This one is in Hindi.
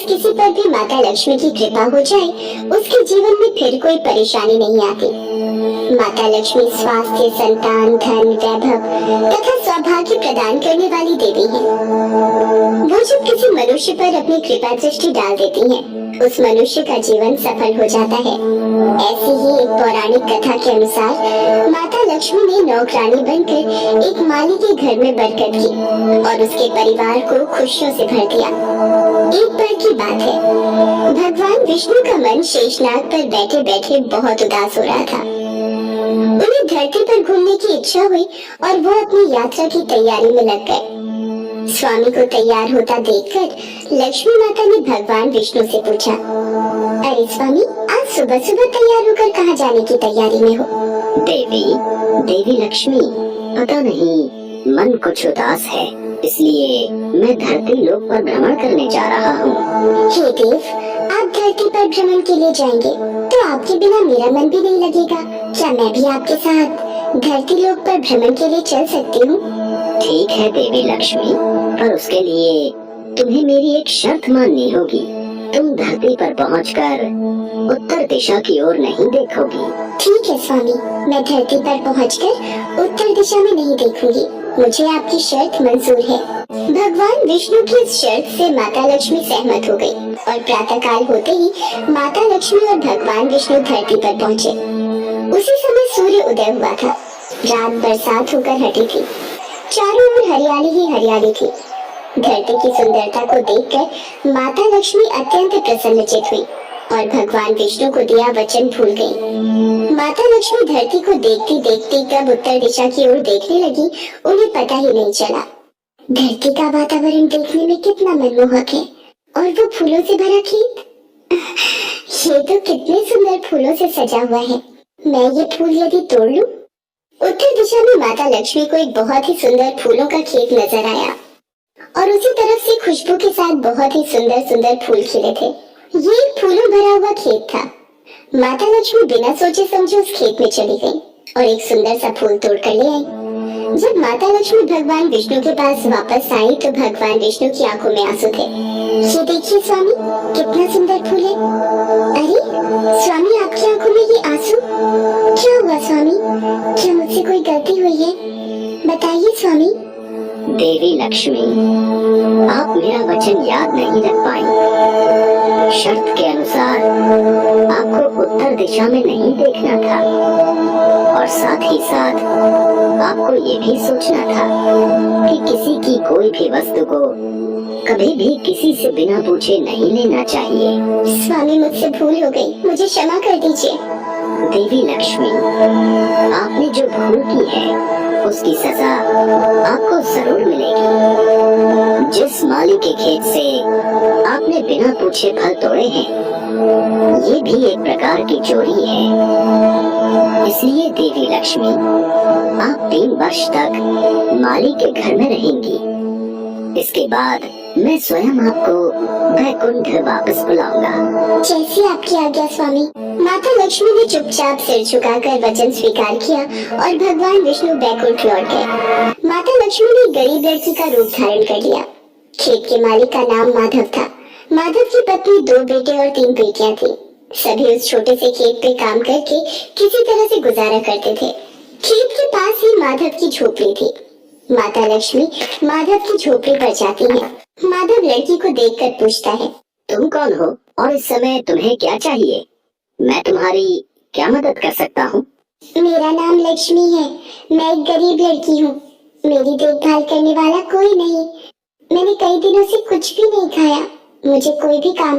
किसी पर भी माता लक्ष्मी की कृपा हो जाए, उसके जीवन में फिर कोई परेशानी नहीं आती। माता लक्ष्मी स्वास्थ्य, संतान, धन, वैभव तथा सौभाग्य प्रदान करने वाली देवी है। वो जब किसी मनुष्य पर अपनी कृपा दृष्टि डाल देती हैं, उस मनुष्य का जीवन सफल हो जाता है। ऐसी ही एक पौराणिक कथा के अनुसार माता लक्ष्मी ने नौकरानी बनकर एक माली के घर में बरकत की और उसके परिवार को खुशियों से भर दिया। एक बार की बात है, भगवान विष्णु का मन शेषनाग पर बैठे बैठे बहुत उदास हो रहा था। उन्हें धरती पर घूमने की इच्छा हुई और वो अपनी यात्रा की तैयारी में लग गए। स्वामी को तैयार होता देखकर लक्ष्मी माता ने भगवान विष्णु से पूछा, अरे स्वामी, आज सुबह सुबह तैयार होकर कहाँ जाने की तैयारी में हो? देवी लक्ष्मी, पता नहीं मन कुछ उदास है, इसलिए मैं धरती लोक पर भ्रमण करने जा रहा हूँ। हे देव, आप धरती पर भ्रमण के लिए जाएंगे तो आपके बिना मेरा मन भी नहीं लगेगा। क्या मैं भी आपके साथ धरती लोक पर भ्रमण के लिए चल सकती हूँ? ठीक है देवी लक्ष्मी, पर उसके लिए तुम्हें मेरी एक शर्त माननी होगी। तुम धरती पर पहुंचकर उत्तर दिशा की ओर नहीं देखोगी। ठीक है स्वामी, मैं धरती पर पहुंचकर उत्तर दिशा में नहीं देखूंगी। मुझे आपकी शर्त मंजूर है। भगवान विष्णु की इस शर्त से माता लक्ष्मी सहमत हो गई और प्रातःकाल होते ही माता लक्ष्मी और भगवान विष्णु धरती पर पहुँचे। उसी समय सूर्य उदय हुआ था। रात बरसात होकर हटी थी। चारों ओर हरियाली ही हरियाली थी। धरती की सुंदरता को देखकर माता लक्ष्मी अत्यंत प्रसन्नचित हुई और भगवान विष्णु को दिया वचन भूल गई। माता लक्ष्मी धरती को देखती देखती कब उत्तर दिशा की ओर देखने लगी, उन्हें पता ही नहीं चला। धरती का वातावरण देखने में कितना मनमोहक है और वो फूलों से भरा खेत। ये तो कितने सुंदर फूलों से सजा हुआ है। मैं ये फूल यदि तोड़ लूं? उत्तर दिशा में माता लक्ष्मी को एक बहुत ही सुंदर फूलों का खेत नजर आया और उसी तरफ से खुशबू के साथ बहुत ही सुंदर सुंदर फूल खिले थे। ये एक फूलों भरा हुआ खेत था। माता लक्ष्मी बिना सोचे समझे उस खेत में चली गई और एक सुंदर सा फूल तोड़ कर ले आई। जब माता लक्ष्मी भगवान विष्णु के पास वापस आई तो भगवान विष्णु की आंखों में आंसू थे। ये देखिए स्वामी, कितना सुंदर फूल है। अरे स्वामी, आपकी आंखों में ये आंसू क्या हुआ स्वामी? क्या मुझसे कोई गलती हुई है? बताइए स्वामी। देवी लक्ष्मी, आप मेरा वचन याद नहीं रख पाई। शर्त के अनुसार आपको उत्तर दिशा में नहीं देखना था और साथ ही साथ आपको ये भी सोचना था कि किसी की कोई भी वस्तु को कभी भी किसी से बिना पूछे नहीं लेना चाहिए। स्वामी, मुझसे भूल हो गई, मुझे क्षमा कर दीजिए। देवी लक्ष्मी, आपने जो भूल की है उसकी सजा आपको जरूर मिलेगी। जिस माली के खेत से आपने बिना पूछे फल तोड़े हैं, ये भी एक प्रकार की चोरी है। इसलिए देवी लक्ष्मी, आप 3 वर्ष तक माली के घर में रहेंगी। इसके बाद मैं स्वयं आपको वैकुंठ वापस बुलाऊंगा। जैसी आपकी आज्ञा स्वामी। माता लक्ष्मी ने चुपचाप सिर झुकाकर वचन स्वीकार किया और भगवान विष्णु वैकुंठ लौट गए। माता लक्ष्मी ने गरीब लड़की का रूप धारण कर लिया। खेत के मालिक का नाम माधव था। माधव की पत्नी 2 बेटे और 3 बेटियां थी। सभी उस छोटे से खेत पे काम करके किसी तरह से गुजारा करते थे। खेत के पास ही माधव की झोपड़ी थी। माता लक्ष्मी माधव की झोपड़ी पर जाती है। माधव लड़की को देखकर पूछता है, तुम कौन हो और इस समय तुम्हें क्या चाहिए? मैं तुम्हारी क्या मदद कर सकता हूँ? मेरा नाम लक्ष्मी है। मैं एक गरीब लड़की हूँ। मेरी देखभाल करने वाला कोई नहीं। मैंने कई दिनों से कुछ भी नहीं खाया। मुझे कोई भी काम